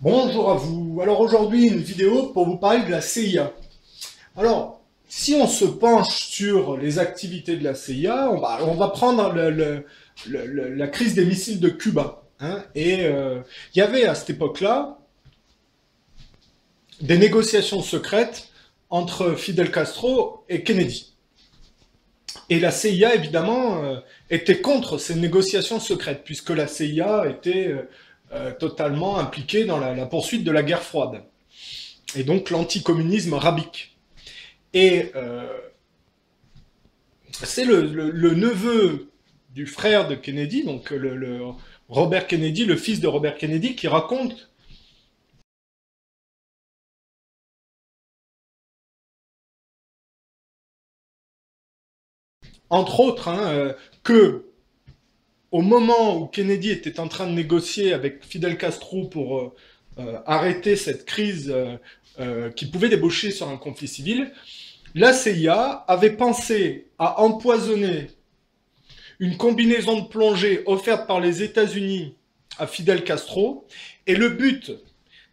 Bonjour à vous. Alors aujourd'hui, une vidéo pour vous parler de la CIA. Alors, si on se penche sur les activités de la CIA, on va prendre la crise des missiles de Cuba, hein. Il y avait à cette époque-là des négociations secrètes entre Fidel Castro et Kennedy. Et la CIA, évidemment, était contre ces négociations secrètes, puisque la CIA était totalement impliquée dans la poursuite de la guerre froide, et donc l'anticommunisme rabique. Et c'est le neveu du frère de Kennedy, donc Robert Kennedy, le fils de Robert Kennedy, qui raconte, entre autres, que au moment où Kennedy était en train de négocier avec Fidel Castro pour arrêter cette crise qui pouvait déboucher sur un conflit civil, la CIA avait pensé à empoisonner une combinaison de plongée offerte par les États-Unis à Fidel Castro, et le but,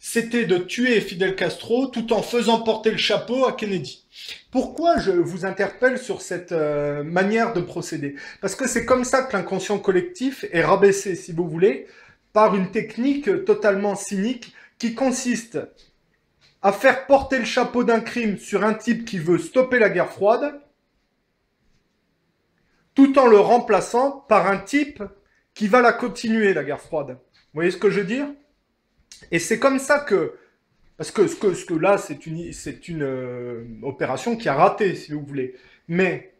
c'était de tuer Fidel Castro tout en faisant porter le chapeau à Kennedy. Pourquoi je vous interpelle sur cette manière de procéder? Parce que c'est comme ça que l'inconscient collectif est rabaissé, si vous voulez, par une technique totalement cynique qui consiste à faire porter le chapeau d'un crime sur un type qui veut stopper la guerre froide, tout en le remplaçant par un type qui va la continuer, la guerre froide. Vous voyez ce que je veux dire? Et c'est comme ça que... Parce que là, c'est une opération qui a raté, si vous voulez. Mais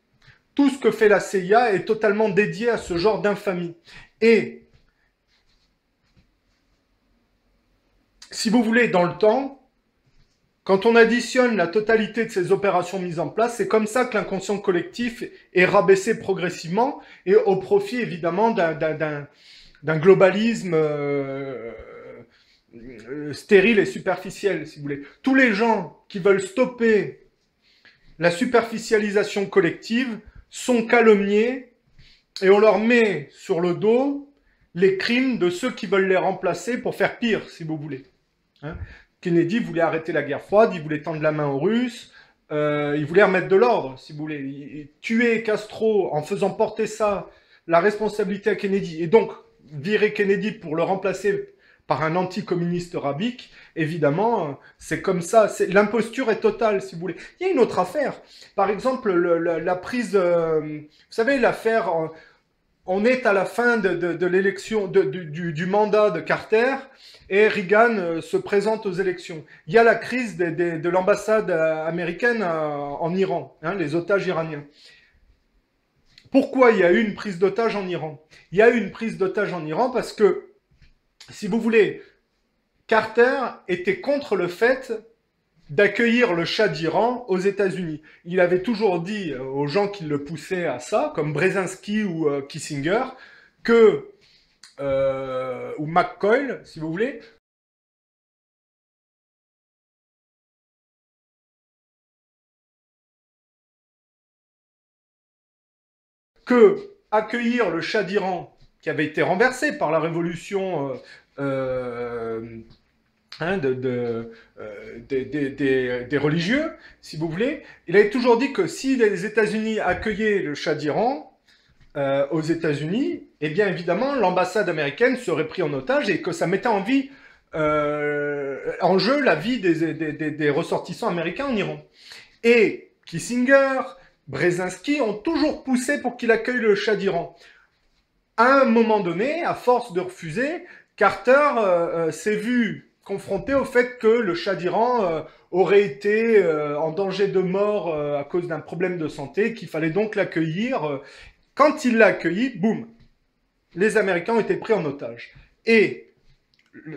tout ce que fait la CIA est totalement dédié à ce genre d'infamie. Et, si vous voulez, dans le temps, quand on additionne la totalité de ces opérations mises en place, c'est comme ça que l'inconscient collectif est rabaissé progressivement et au profit, évidemment, d'un globalisme stérile et superficiel, si vous voulez. Tous les gens qui veulent stopper la superficialisation collective sont calomniés et on leur met sur le dos les crimes de ceux qui veulent les remplacer pour faire pire, si vous voulez. Hein? Kennedy voulait arrêter la guerre froide, il voulait tendre la main aux Russes, il voulait remettre de l'ordre, si vous voulez. Tuer Castro en faisant porter ça, la responsabilité à Kennedy, et donc virer Kennedy pour le remplacer par un anticommuniste rabique, évidemment, c'est comme ça. L'imposture est totale, si vous voulez. Il y a une autre affaire. Par exemple, la prise... vous savez, l'affaire... on est à la fin de l'élection, du mandat de Carter, et Reagan se présente aux élections. Il y a la crise de l'ambassade américaine en Iran, hein, les otages iraniens. Pourquoi il y a eu une prise d'otage en Iran? Il y a eu une prise d'otage en Iran parce que, si vous voulez, Carter était contre le fait d'accueillir le Shah d'Iran aux États-Unis. Il avait toujours dit aux gens qui le poussaient à ça, comme Brzezinski ou Kissinger, ou McCoy, si vous voulez, que accueillir le Shah d'Iran, qui avait été renversé par la révolution hein, des religieux, si vous voulez, il avait toujours dit que si les États-Unis accueillaient le Shah d'Iran aux États-Unis, eh bien évidemment l'ambassade américaine serait prise en otage et que ça mettait en jeu la vie des ressortissants américains en Iran. Et Kissinger, Brzezinski ont toujours poussé pour qu'il accueille le Shah d'Iran. À un moment donné, à force de refuser, Carter s'est vu confronté au fait que le Shah d'Iran aurait été en danger de mort à cause d'un problème de santé, qu'il fallait donc l'accueillir. Quand il l'a accueilli, boum, les Américains ont été pris en otage. Et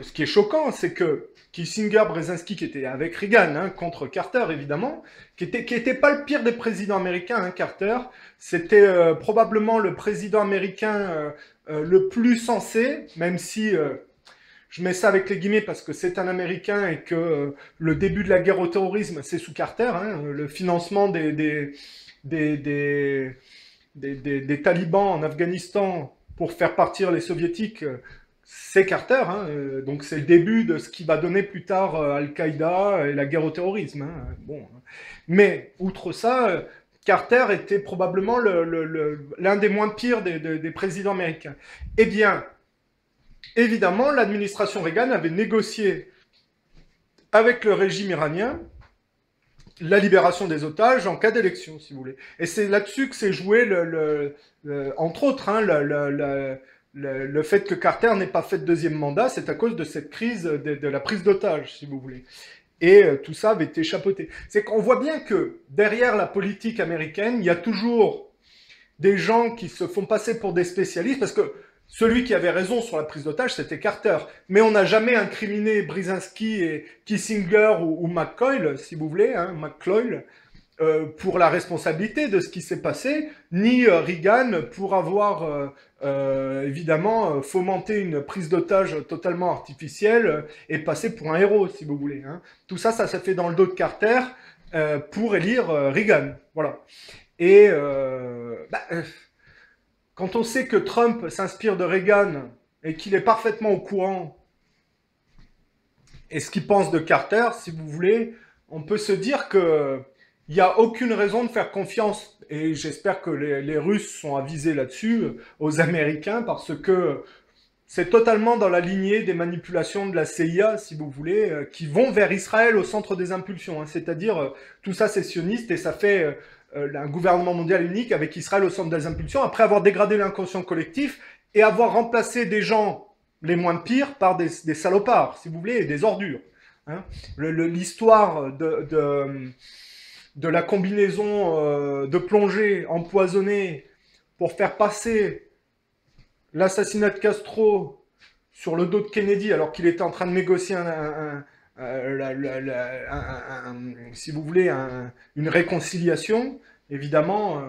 ce qui est choquant, c'est que Kissinger, Brzezinski, qui était avec Reagan, hein, contre Carter évidemment, qui était pas le pire des présidents américains, hein, Carter, c'était probablement le président américain le plus sensé, même si je mets ça avec les guillemets parce que c'est un Américain et que le début de la guerre au terrorisme, c'est sous Carter, hein, le financement des talibans en Afghanistan pour faire partir les soviétiques, c'est Carter, hein, donc c'est le début de ce qui va donner plus tard Al-Qaïda et la guerre au terrorisme. Hein, bon. Mais, outre ça, Carter était probablement l'un des moins pires des présidents américains. Eh bien, évidemment, l'administration Reagan avait négocié avec le régime iranien la libération des otages en cas d'élection, si vous voulez. Et c'est là-dessus que s'est joué, entre autres, hein, le fait que Carter n'ait pas fait de deuxième mandat, c'est à cause de cette crise de la prise d'otages, si vous voulez. Et tout ça avait été chapeauté. C'est qu'on voit bien que derrière la politique américaine, il y a toujours des gens qui se font passer pour des spécialistes, parce que celui qui avait raison sur la prise d'otage, c'était Carter. Mais on n'a jamais incriminé Brzezinski et Kissinger ou McCoy, si vous voulez, hein, McCloy, pour la responsabilité de ce qui s'est passé, ni Reagan pour avoir évidemment fomenté une prise d'otage totalement artificielle et passé pour un héros, si vous voulez. Hein. Tout ça, ça s'est fait dans le dos de Carter pour élire Reagan. Voilà. Et quand on sait que Trump s'inspire de Reagan et qu'il est parfaitement au courant et ce qu'il pense de Carter, si vous voulez, on peut se dire que il n'y a aucune raison de faire confiance, et j'espère que les Russes sont avisés là-dessus, aux Américains, parce que c'est totalement dans la lignée des manipulations de la CIA, si vous voulez, qui vont vers Israël au centre des impulsions. Hein, c'est-à-dire, tout ça c'est sioniste, et ça fait un gouvernement mondial unique avec Israël au centre des impulsions, après avoir dégradé l'inconscient collectif, et avoir remplacé des gens les moins pires par des salopards, si vous voulez, et des ordures. Hein. L'histoire de la combinaison de plongée empoisonnée pour faire passer l'assassinat de Castro sur le dos de Kennedy alors qu'il était en train de négocier si vous voulez, une réconciliation, évidemment,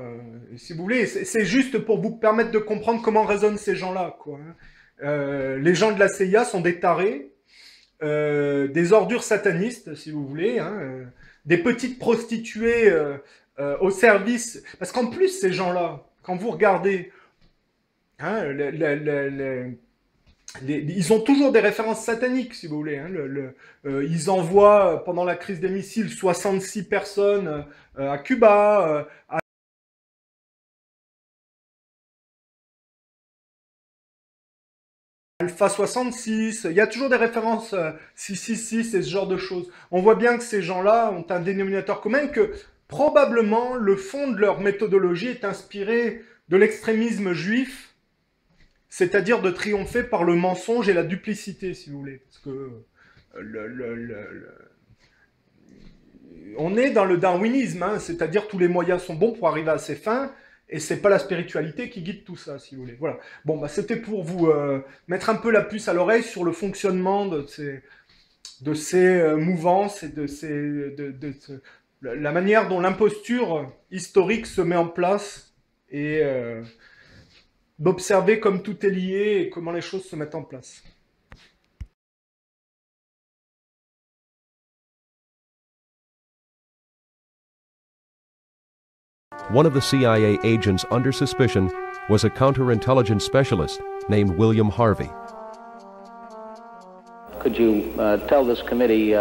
si vous voulez, c'est juste pour vous permettre de comprendre comment raisonnent ces gens-là, quoi. Les gens de la CIA sont des tarés, des ordures satanistes, si vous voulez, hein, des petites prostituées au service. Parce qu'en plus, ces gens-là, quand vous regardez, hein, ils ont toujours des références sataniques, si vous voulez. Hein, ils envoient, pendant la crise des missiles, 66 personnes à Cuba, Alpha 66, il y a toujours des références 666 et ce genre de choses. On voit bien que ces gens-là ont un dénominateur commun, que probablement le fond de leur méthodologie est inspiré de l'extrémisme juif, c'est-à-dire de triompher par le mensonge et la duplicité, si vous voulez. Parce que on est dans le darwinisme, hein, c'est-à-dire tous les moyens sont bons pour arriver à ses fins, et c'est pas la spiritualité qui guide tout ça, si vous voulez. Voilà. Bon, bah, c'était pour vous mettre un peu la puce à l'oreille sur le fonctionnement de ces mouvances et la manière dont l'imposture historique se met en place, et d'observer comme tout est lié et comment les choses se mettent en place. One of the CIA agents under suspicion was a counterintelligence specialist named William Harvey. Could you tell this committee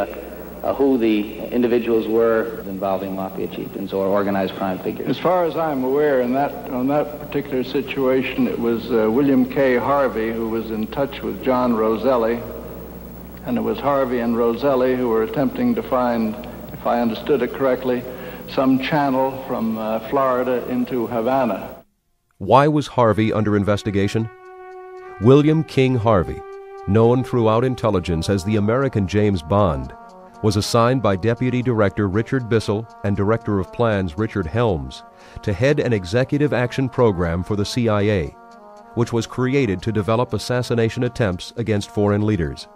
who the individuals were involving mafia chieftains or organized crime figures? As far as I'm aware, on that particular situation, it was William K. Harvey who was in touch with John Roselli, and it was Harvey and Roselli who were attempting to find, if I understood it correctly, some channel from Florida into Havana. Why was Harvey under investigation? William King Harvey, known throughout intelligence as the American James Bond, was assigned by Deputy Director Richard Bissell and Director of Plans Richard Helms to head an executive action program for the CIA, which was created to develop assassination attempts against foreign leaders.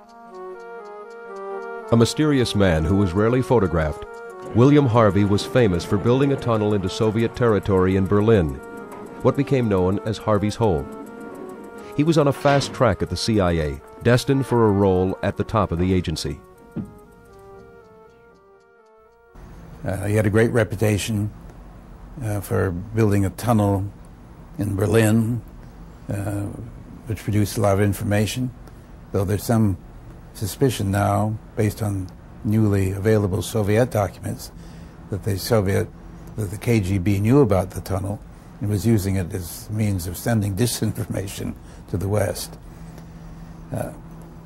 A mysterious man who was rarely photographed, William Harvey was famous for building a tunnel into Soviet territory in Berlin, what became known as Harvey's Hole. He was on a fast track at the CIA, destined for a role at the top of the agency. He had a great reputation for building a tunnel in Berlin, which produced a lot of information. though there's some suspicion now, based on newly available Soviet documents, that the KGB knew about the tunnel and was using it as means of sending disinformation to the West.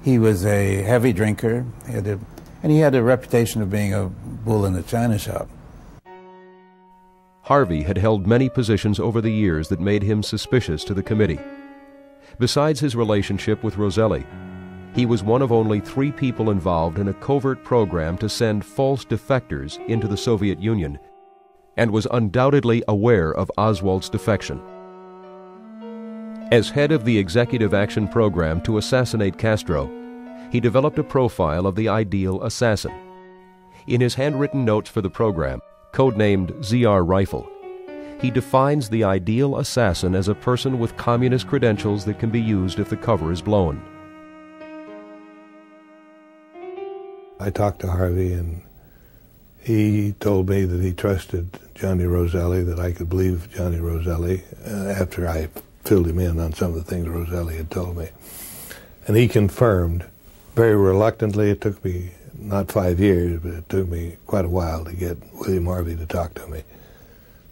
He was a heavy drinker, and he had a reputation of being a bull in a china shop. Harvey had held many positions over the years that made him suspicious to the committee. Besides his relationship with Roselli, he was one of only 3 people involved in a covert program to send false defectors into the Soviet Union, and was undoubtedly aware of Oswald's defection. As head of the Executive Action Program to assassinate Castro, he developed a profile of the ideal assassin. In his handwritten notes for the program, codenamed ZR Rifle, he defines the ideal assassin as a person with communist credentials that can be used if the cover is blown. I talked to Harvey, and he told me that he trusted Johnny Roselli, that I could believe Johnny Roselli, after I filled him in on some of the things Roselli had told me. And he confirmed, very reluctantly. It took me not 5 years, but it took me quite a while to get William Harvey to talk to me.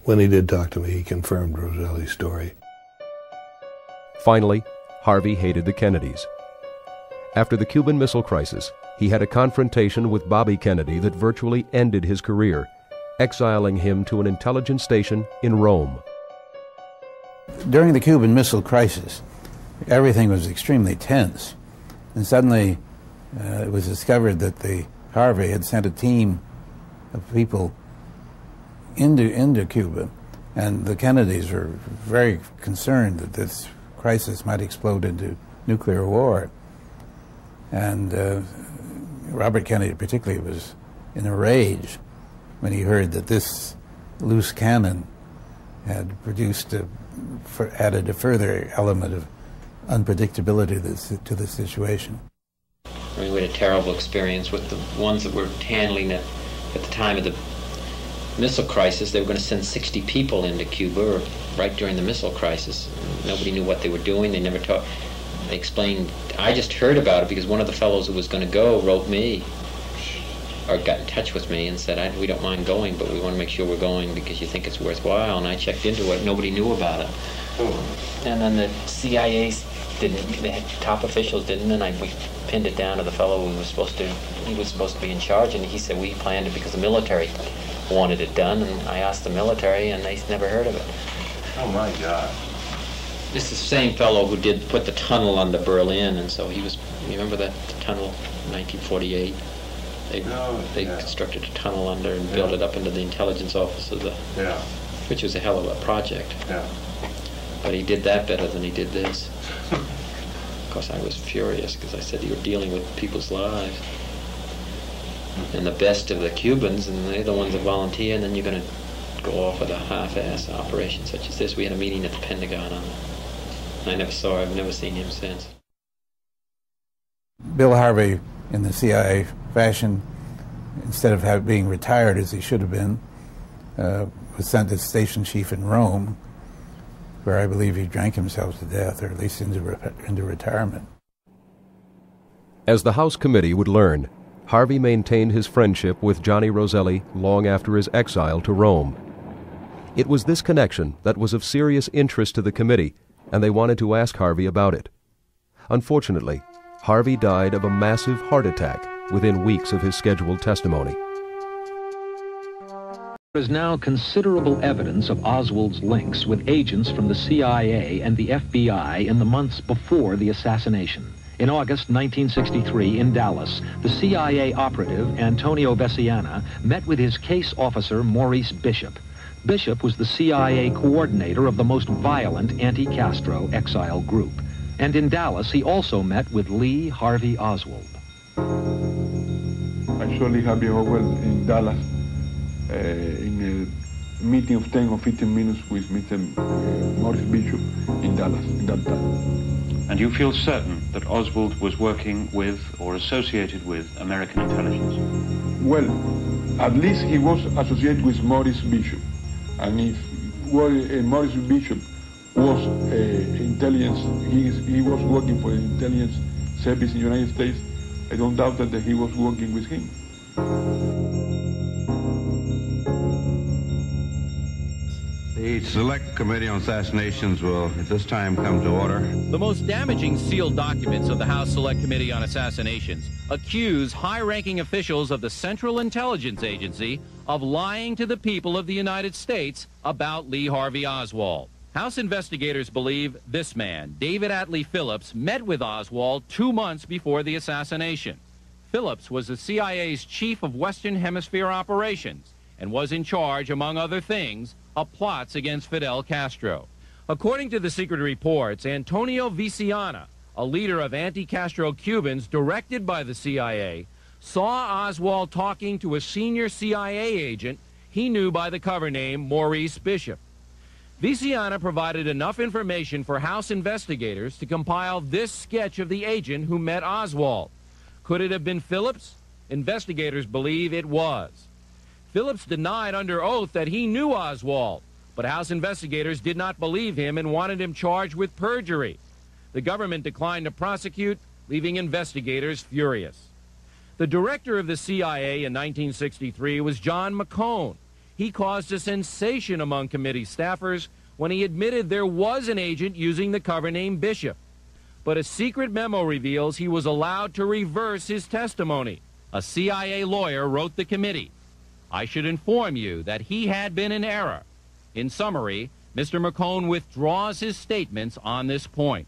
When he did talk to me, he confirmed Roselli's story. Finally, Harvey hated the Kennedys. After the Cuban Missile Crisis, he had a confrontation with Bobby Kennedy that virtually ended his career, exiling him to an intelligence station in Rome. During the Cuban Missile Crisis, everything was extremely tense, and suddenly it was discovered that Harvey had sent a team of people into Cuba, and the Kennedys were very concerned that this crisis might explode into nuclear war. And Robert Kennedy particularly was in a rage when he heard that this loose cannon had added a further element of unpredictability to the situation. I mean, we had a terrible experience with the ones that were handling it at the time of the missile crisis. They were going to send 60 people into Cuba right during the missile crisis. Nobody knew what they were doing. They never talked. They explained. I just heard about it because one of the fellows who was going to go wrote me, or got in touch with me and said, we don't mind going, but we want to make sure we're going because you think it's worthwhile. And I checked into it. Nobody knew about it. And then the CIA didn't. The top officials didn't, and we pinned it down to the fellow who was supposed to be in charge, and he said we planned it because the military wanted it done, and I asked the military, and they never heard of it. Oh my God. This is the same fellow who did put the tunnel under Berlin, and so he was, you remember that tunnel, 1948? They constructed a tunnel under and built it up into the intelligence office of which was a hell of a project. But he did that better than he did this. Of course, I was furious because I said, you're dealing with people's lives. And the best of the Cubans, and they're the ones that volunteer, and then you're going to go off with a half-ass operation such as this. We had a meeting at the Pentagon on it. I never saw him, I've never seen him since. Bill Harvey, in the CIA fashion, instead of being retired as he should have been, was sent as station chief in Rome, where I believe he drank himself to death, or at least into retirement. As the House Committee would learn, Harvey maintained his friendship with Johnny Roselli long after his exile to Rome. It was this connection that was of serious interest to the committee, and they wanted to ask Harvey about it. Unfortunately, Harvey died of a massive heart attack within weeks of his scheduled testimony. There is now considerable evidence of Oswald's links with agents from the CIA and the FBI in the months before the assassination. In August 1963 in Dallas, the CIA operative Antonio Veciana met with his case officer Maurice Bishop. Bishop was the CIA coordinator of the most violent anti-Castro exile group. And in Dallas, he also met with Lee Harvey Oswald. Actually, Harvey Oswald in Dallas in a meeting of 10 or 15 minutes with Mr. Maurice Bishop in Dallas at that time. And you feel certain that Oswald was working with or associated with American intelligence? Well, at least he was associated with Maurice Bishop. And if Maurice Bishop was intelligence, he was working for the intelligence service in the United States, I don't doubt that he was working with him. The Select Committee on Assassinations will at this time come to order. The most damaging sealed documents of the House Select Committee on Assassinations accuse high-ranking officials of the Central Intelligence Agency of lying to the people of the United States about Lee Harvey Oswald. House investigators believe this man, David Atlee Phillips, met with Oswald 2 months before the assassination. Phillips was the CIA's chief of Western Hemisphere operations and was in charge, among other things, of plots against Fidel Castro. According to the secret reports, Antonio Viciana, a leader of anti-Castro Cubans directed by the CIA, saw Oswald talking to a senior CIA agent he knew by the cover name Maurice Bishop. Viciana provided enough information for House investigators to compile this sketch of the agent who met Oswald. Could it have been Phillips? Investigators believe it was. Phillips denied under oath that he knew Oswald, but House investigators did not believe him and wanted him charged with perjury. The government declined to prosecute, leaving investigators furious. The director of the CIA in 1963 was John McCone. He caused a sensation among committee staffers when he admitted there was an agent using the cover name Bishop. But a secret memo reveals he was allowed to reverse his testimony. A CIA lawyer wrote the committee, "I should inform you that he had been in error." In summary, Mr. McCone withdraws his statements on this point.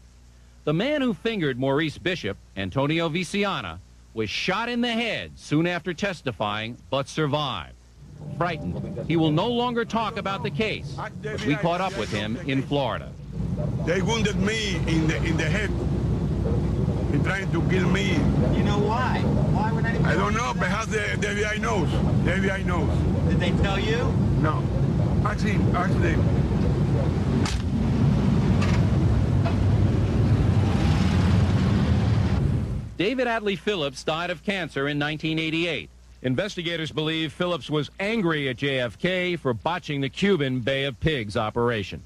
The man who fingered Maurice Bishop, Antonio Viciana, was shot in the head soon after testifying, but survived. Frightened, he will no longer talk about the case. We caught up with him in Florida. They wounded me in the head. They're trying to kill me. You know why? Why would anybody? I don't know. Perhaps the FBI knows. The FBI knows. Did they tell you? No. Ask him. Ask them. David Atlee Phillips died of cancer in 1988. Investigators believe Phillips was angry at JFK for botching the Cuban Bay of Pigs operation.